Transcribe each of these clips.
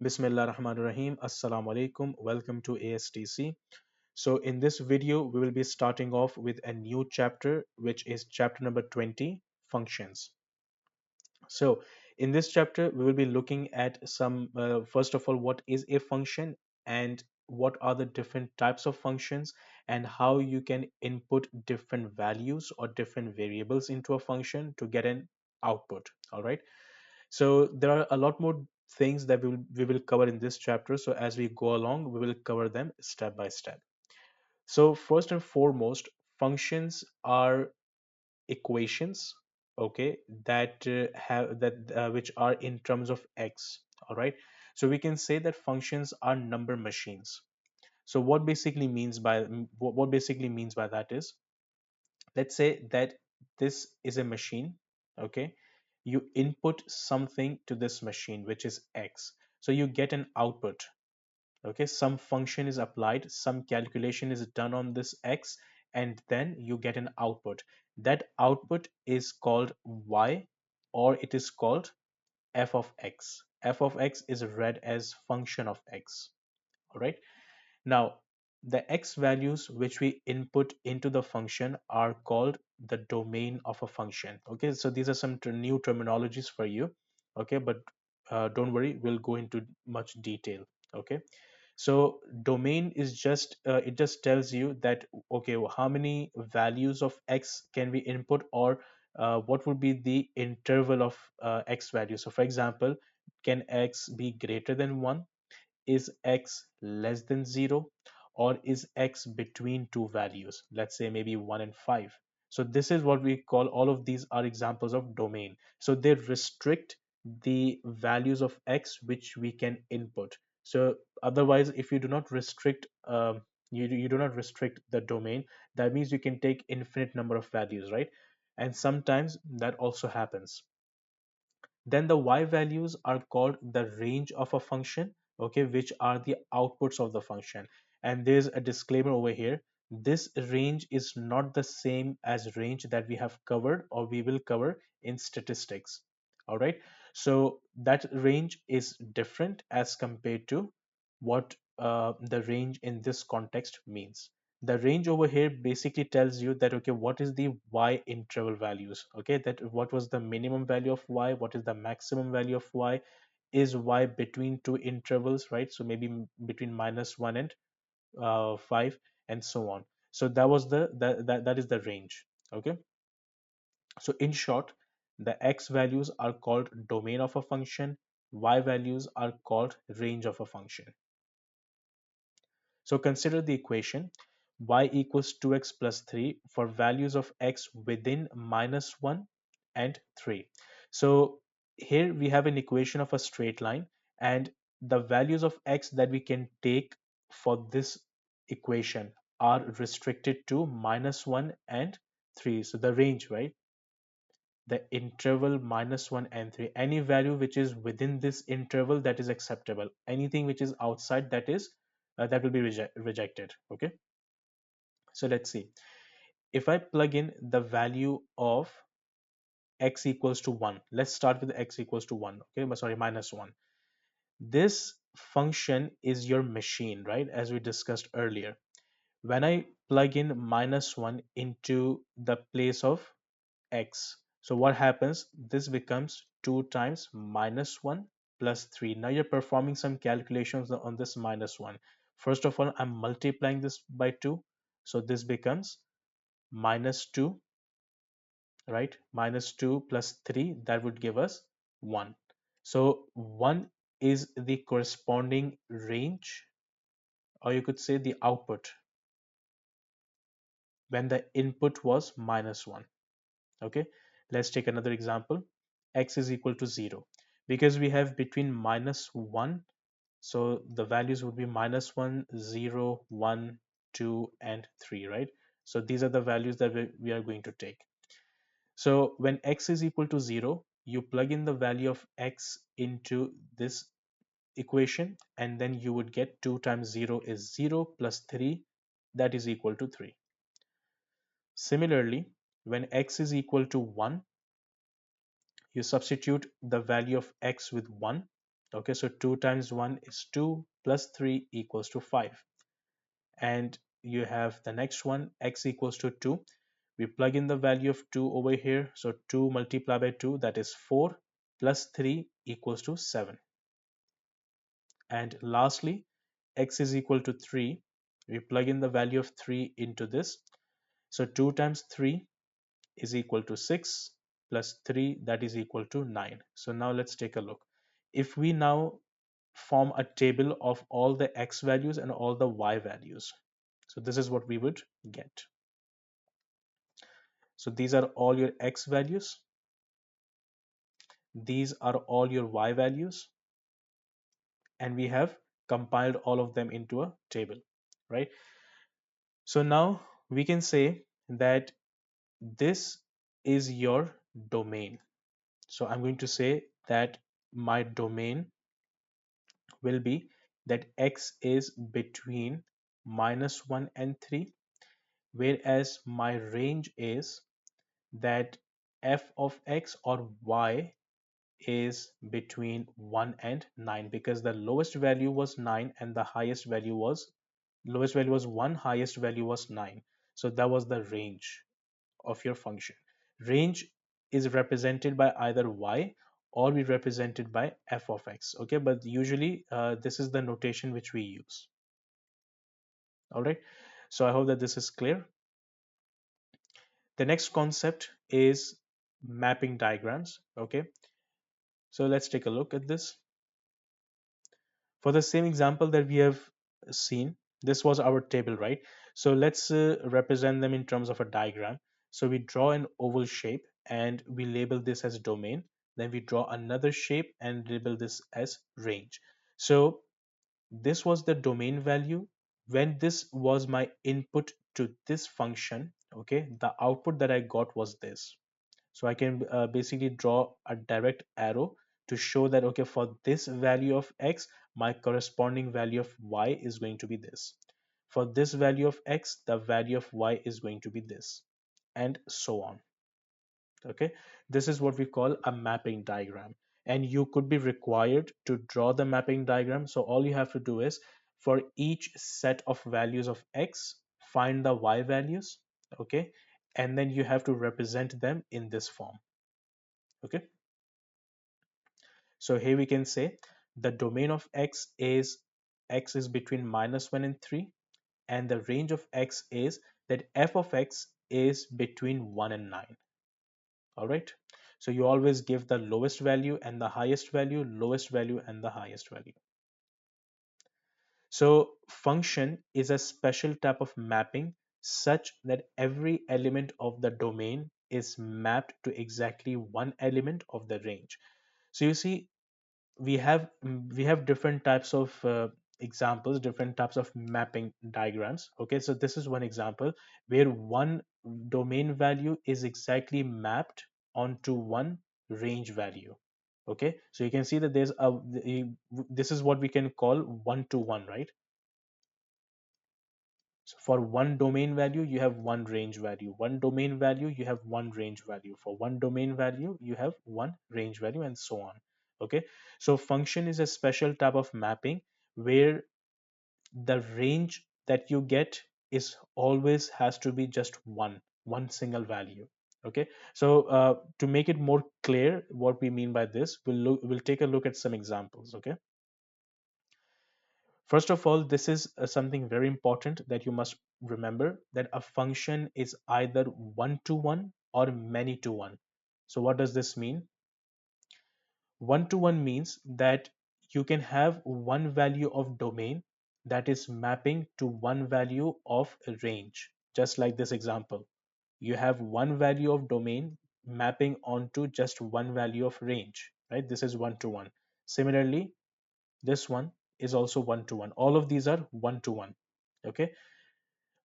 Bismillah Rahman Rahim. Assalamu alaikum. Welcome to ASTC. So, in this video, we will be starting off with a new chapter, which is chapter number 20, functions. So, in this chapter, we will be looking at first of all, what is a function and what are the different types of functions and how you can input different values or different variables into a function to get an output. All right. So there are a lot more things that we will cover in this chapter. So as we go along, we will cover them step by step. So first and foremost, functions are equations, okay, that have that which are in terms of x. All right. So we can say that functions are number machines. So what basically means by that is, let's say that this is a machine, okay, you input something to this machine which is x, so you get an output. Okay, some function is applied, some calculation is done on this x, and then you get an output. That output is called y, or it is called f of x. F of x is read as function of x. All right. Now, the x values which we input into the function are called the domain of a function. Okay, so these are some new terminologies for you. Okay, but don't worry, we'll go into much detail. Okay, so domain is just it just tells you that, okay, how many values of x can we input, or what would be the interval of x value. So for example, can x be greater than 1? Is x less than 0, or is x between two values, let's say maybe 1 and 5? So this is what we call, all of these are examples of domain. So they restrict the values of x which we can input. So otherwise, if you do not restrict you do not restrict the domain, that means you can take infinite number of values, right? And sometimes that also happens. Then the y values are called the range of a function, okay, which are the outputs of the function. And there's a disclaimer over here. This range is not the same as range that we have covered or we will cover in statistics. All right. So that range is different as compared to what the range in this context means. The range over here basically tells you that, okay, what is the y interval values, okay, that what was the minimum value of y, what is the maximum value of y, is y between two intervals, right? So maybe between -1 and 5, and so on. So that was that is the range. Okay, so in short, the x values are called domain of a function, y values are called range of a function. So consider the equation y equals 2x plus 3 for values of x within -1 and 3. So here we have an equation of a straight line, and the values of x that we can take for this equation are restricted to -1 and 3. So the range, right? The interval -1 and 3. Any value which is within this interval, that is acceptable. Anything which is outside, that will be rejected. Okay, so let's see. If I plug in the value of x equals to 1, let's start with x equals to 1. Okay, but sorry, -1. This function is your machine, right? As we discussed earlier, when I plug in -1 into the place of x, so what happens? This becomes 2 times -1 plus 3. Now you're performing some calculations on this -1. First of all, I'm multiplying this by 2, so this becomes -2, right? -2 plus 3, that would give us 1. So 1 is the corresponding range, or you could say the output, when the input was -1. Okay, let's take another example. X is equal to 0, because we have between -1, so the values would be -1, 0, 1, 2, and 3, right? So these are the values that we are going to take. So when x is equal to 0, you plug in the value of x into this equation, and then you would get 2 times 0 is 0 plus 3, that is equal to 3. Similarly, when x is equal to 1, you substitute the value of x with 1, Okay, so 2 times 1 is 2 plus 3 equals to 5. And you have the next one, x equals to 2. We plug in the value of 2 over here. So 2 multiplied by 2, that is 4, plus 3 equals to 7. And lastly, x is equal to 3. We plug in the value of 3 into this. So 2 times 3 is equal to 6, plus 3, that is equal to 9. So now let's take a look. If we now form a table of all the x values and all the y values, so this is what we would get. So these are all your x values, these are all your y values, and we have compiled all of them into a table, right? So now we can say that this is your domain. So I'm going to say that my domain will be that x is between -1 and 3, whereas my range is that f of x or y is between 1 and 9, because the lowest value was 9 and the highest value was lowest value was 1, highest value was 9. So that was the range of your function. Range is represented by either y or be represented by f of x. Okay, but usually this is the notation which we use. All right, so I hope that this is clear. The next concept is mapping diagrams. Okay, so let's take a look at this. For the same example that we have seen, this was our table, right? So let's represent them in terms of a diagram. So we draw an oval shape and we label this as domain. Then we draw another shape and label this as range. So this was the domain value. When this was my input to this function, okay, the output that I got was this. So I can basically draw a direct arrow to show that, okay, for this value of x, my corresponding value of y is going to be this. For this value of x, the value of y is going to be this, and so on. Okay, this is what we call a mapping diagram. And you could be required to draw the mapping diagram. So all you have to do is, for each set of values of x, find the y values, okay, and then you have to represent them in this form. Okay, so here we can say the domain of x is between -1 and 3, and the range of x is that f of x is between 1 and 9. All right, so you always give the lowest value and the highest value, lowest value and the highest value. So function is a special type of mapping such that every element of the domain is mapped to exactly one element of the range. So you see, we have different types of examples, different types of mapping diagrams. Okay, so this is one example where one domain value is exactly mapped onto one range value. Okay, so you can see that this is what we can call one to one, right? So for one domain value, you have one range value. One domain value, you have one range value. For one domain value, you have one range value, and so on. Okay. So function is a special type of mapping where the range that you get is always has to be just one single value. Okay. So to make it more clear what we mean by this, we'll take a look at some examples. Okay. First of all, this is something very important that you must remember, that a function is either one to one or many to one. So, what does this mean? One to one means that you can have one value of domain that is mapping to one value of range, just like this example. You have one value of domain mapping onto just one value of range, right? This is one to one. Similarly, this one is also one to one. All of these are one to one. Okay,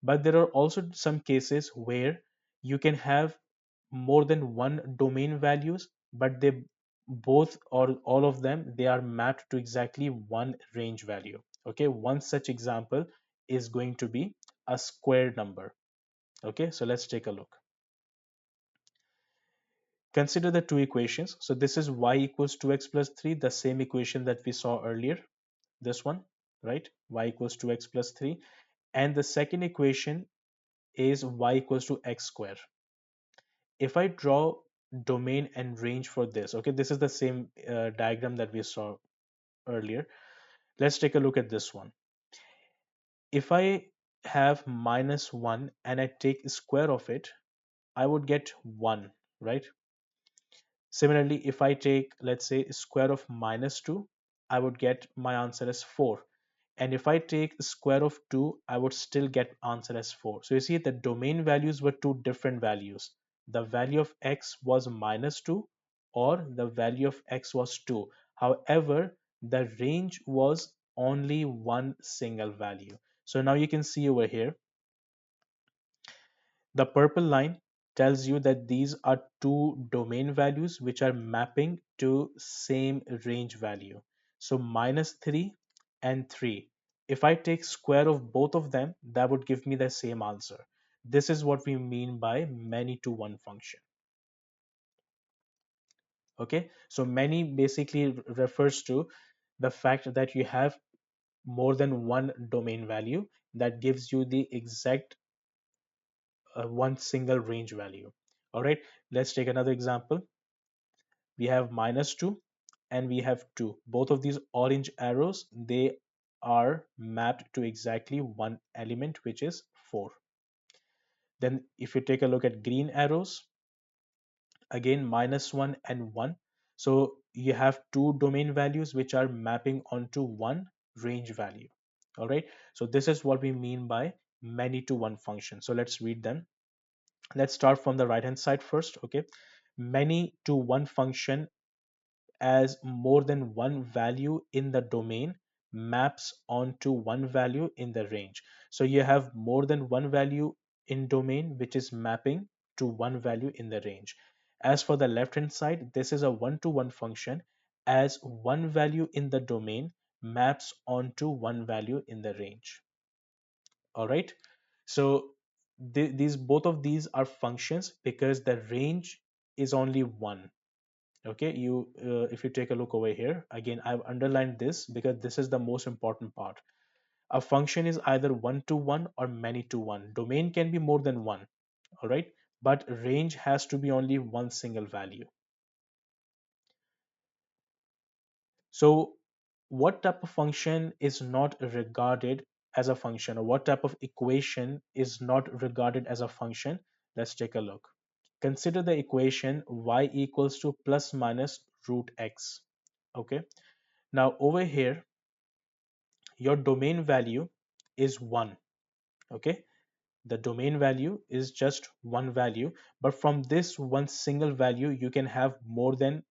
but there are also some cases where you can have more than one domain values, but they both or all of them, they are mapped to exactly one range value. Okay, one such example is going to be a square number. Okay, so let's take a look. Consider the two equations. So this is y equals 2x plus 3, the same equation that we saw earlier, this one, right? Y equals 2x plus 3. And the second equation is y equals to x square. If I draw domain and range for this, okay, this is the same diagram that we saw earlier. Let's take a look at this one. If I have minus 1 and I take square of it, I would get 1, right? Similarly, if I take, let's say, square of minus 2, I would get my answer as 4. And if I take square of 2, I would still get answer as 4. So you see the domain values were two different values. The value of x was minus 2 or the value of x was 2. However, the range was only one single value. So now you can see over here, the purple line tells you that these are two domain values which are mapping to same range value. So minus 3 and 3. If I take square of both of them, that would give me the same answer. This is what we mean by many to one function. Okay, so many basically refers to the fact that you have more than one domain value that gives you the exact one single range value. All right, let's take another example. We have minus 2 and we have 2. Both of these orange arrows, they are mapped to exactly one element, which is 4. Then if you take a look at green arrows, again minus 1 and 1. So you have two domain values which are mapping onto one range value. All right, so this is what we mean by many to one function. So let's read them. Let's start from the right hand side first. Okay, many to one function as more than one value in the domain maps onto one value in the range. So you have more than one value in domain which is mapping to one value in the range. As for the left hand side, this is a one to one function as one value in the domain maps onto one value in the range. All right, so these both of these are functions because the range is only one. Okay, you if you take a look over here, again I've underlined this because this is the most important part. A function is either one to one or many to one. Domain can be more than one. All right, but range has to be only one single value. So what type of function is not regarded as a function, or what type of equation is not regarded as a function? Let's take a look. Consider the equation y equals to plus minus root x. Okay, now over here your domain value is 1. Okay, the domain value is just one value, but from this one single value you can have more than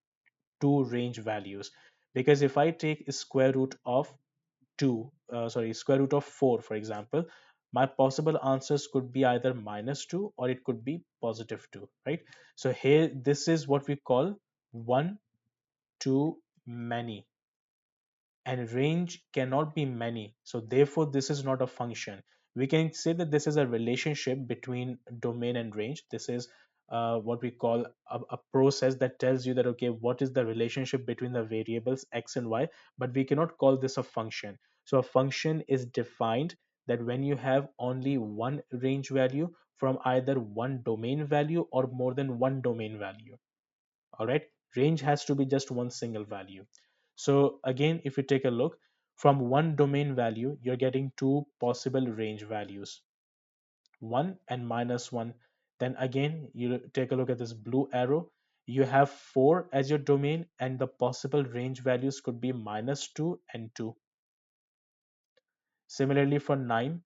two range values. Because if I take square root of 2 square root of 4 for example, my possible answers could be either minus 2 or it could be positive 2, right? So here this is what we call one to many, and range cannot be many, so therefore this is not a function. We can say that this is a relationship between domain and range. This is what we call a process that tells you that okay, what is the relationship between the variables x and y, but we cannot call this a function. So a function is defined that when you have only one range value from either one domain value or more than one domain value. All right, range has to be just one single value. So again, if you take a look, from one domain value you're getting two possible range values, 1 and minus 1. Then again you take a look at this blue arrow, you have 4 as your domain and the possible range values could be minus 2 and 2. Similarly for 9,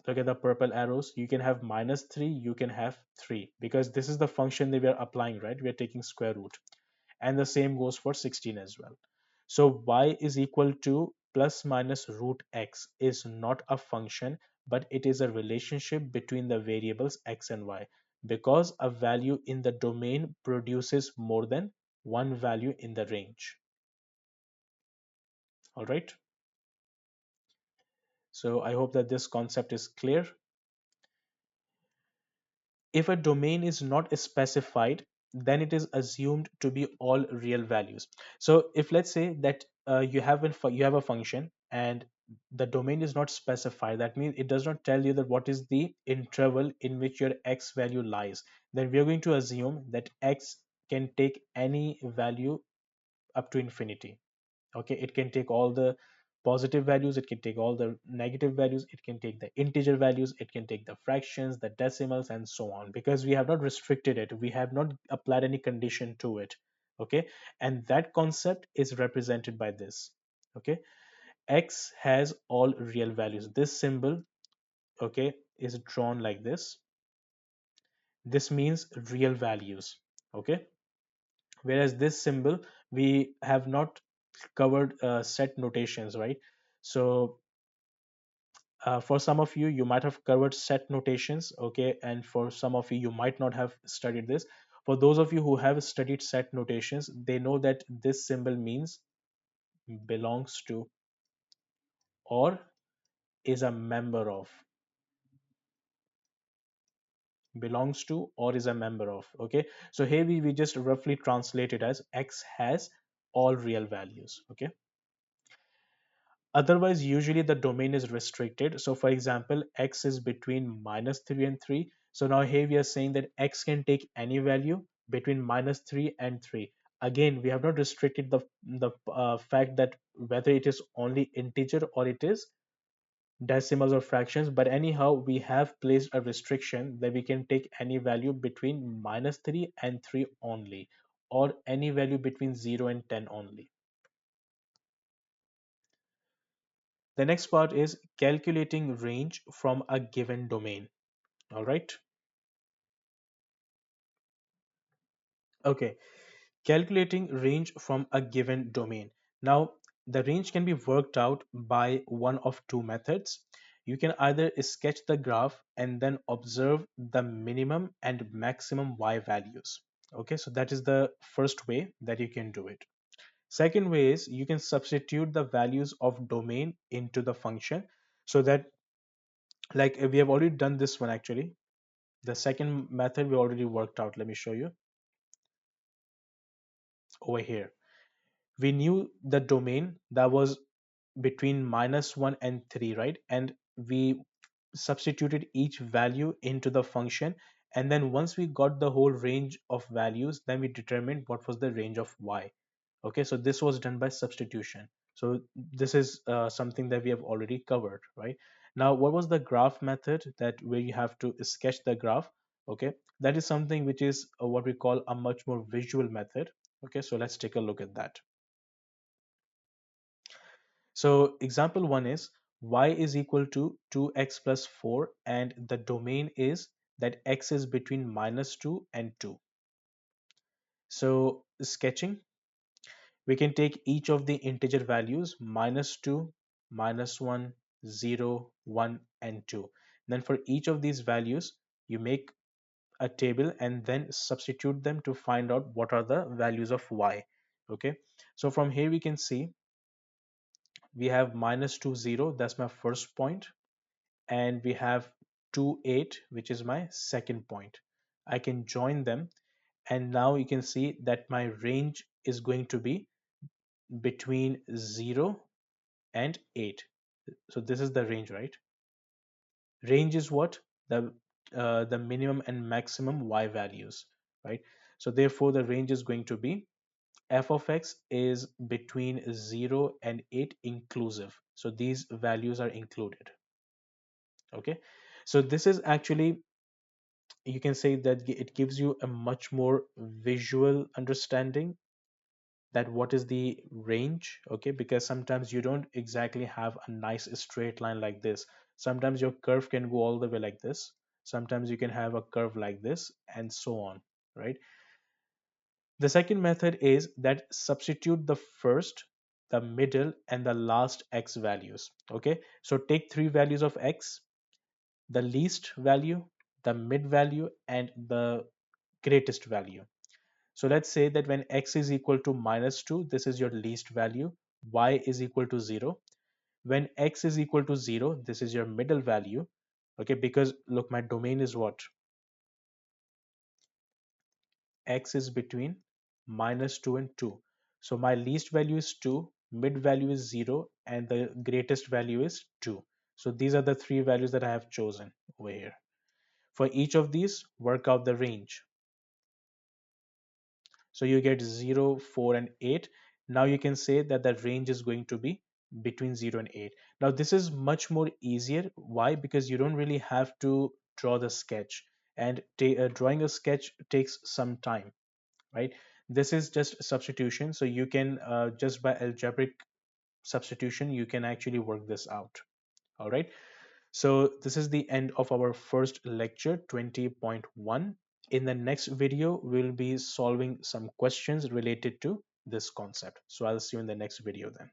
look at the purple arrows, you can have minus 3, you can have 3, because this is the function that we are applying, right? We are taking square root. And the same goes for 16 as well. So y is equal to plus minus root x is not a function, but it is a relationship between the variables x and y, because a value in the domain produces more than one value in the range. All right, so I hope that this concept is clear. If a domain is not specified, then it is assumed to be all real values. So if let's say that you have a function and the domain is not specified, that means it does not tell you that what is the interval in which your x value lies, then we are going to assume that x can take any value up to infinity. Okay, it can take all the positive values, it can take all the negative values, it can take the integer values, it can take the fractions, the decimals, and so on, because we have not restricted it, we have not applied any condition to it. Okay, and that concept is represented by this. Okay, x has all real values. This symbol, okay, is drawn like this. This means real values. Okay, whereas this symbol, we have not covered set notations, right? So for some of you, you might have covered set notations, okay, and for some of you, you might not have studied this. For those of you who have studied set notations, they know that this symbol means belongs to or is a member of. Belongs to or is a member of. Okay, so here we just roughly translate it as x has all real values. Okay, otherwise usually the domain is restricted. So for example, x is between -3 and 3. So now here we are saying that x can take any value between -3 and 3. Again, we have not restricted the fact that whether it is only integer or it is decimals or fractions, but anyhow we have placed a restriction that we can take any value between -3 and 3 only, or any value between 0 and 10 only. The next part is calculating range from a given domain. All right. Okay. Calculating range from a given domain. Now, the range can be worked out by one of two methods. You can either sketch the graph and then observe the minimum and maximum y values. Okay, so that is the first way that you can do it. Second way is you can substitute the values of domain into the function, so that, like, we have already done this one actually. The second method we already worked out. Let me show you over here. We knew the domain that was between -1 and 3, right? And we substituted each value into the function. And then once we got the whole range of values, then we determined what was the range of y. Okay, so this was done by substitution. So this is something that we have already covered, right? Now, what was the graph method, that where you have to sketch the graph? Okay, that is something which is what we call a much more visual method. Okay, so let's take a look at that. So example one is y is equal to 2x plus 4, and the domain is that x is between -2 and 2. So sketching, we can take each of the integer values -2, -1, 0, 1, and 2. Then for each of these values, you make a table and then substitute them to find out what are the values of y. Okay, so from here we can see we have -2, 0, that's my first point, and we have 2, 8, which is my second point. I can join them, and now you can see that my range is going to be between 0 and 8. So this is the range, right? Range is what? The minimum and maximum y values, right? So therefore the range is going to be f of x is between 0 and 8 inclusive. So these values are included. Okay, so this is actually, you can say that it gives you a much more visual understanding that what is the range. Okay, because sometimes you don't exactly have a nice straight line like this. Sometimes your curve can go all the way like this, sometimes you can have a curve like this, and so on, right? The second method is that substitute the first, the middle, and the last x values. Okay, so take three values of x: the least value, the mid value, and the greatest value. So let's say that when x is equal to -2, this is your least value, y is equal to 0. When x is equal to 0, this is your middle value. Okay, because look, my domain is what? x is between -2 and 2. So my least value is 2, mid value is 0, and the greatest value is 2. So these are the three values that I have chosen over here. For each of these, work out the range. So you get 0, 4, and 8. Now you can say that the range is going to be between 0 and 8. Now this is much more easier. Why? Because you don't really have to draw the sketch. And drawing a sketch takes some time, right? This is just substitution. So you can, just by algebraic substitution, you can actually work this out. All right. So this is the end of our first lecture 20.1. In the next video, we'll be solving some questions related to this concept. So I'll see you in the next video then.